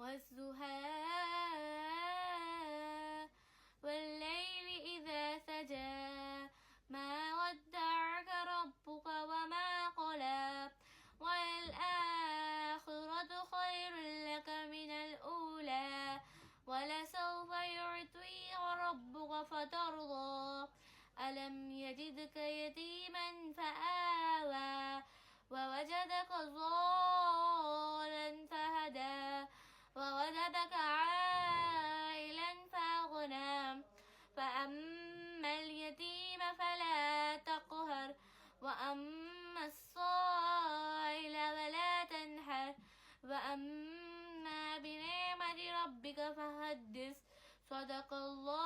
والضحى والليل إذا سجى ما ودعك ربك وما قلى وللآخرة خير لك من الأولى ولسوف يعطيك ربك فترضى ألم يجدك يتيما فآوى ووجدك ضالا فهدى ووجدك عائلا فأغنى فأما اليتيم فلا تقهر وأما الصائل فلا تنحر وأما بنعمة ربك فحدث صدق الله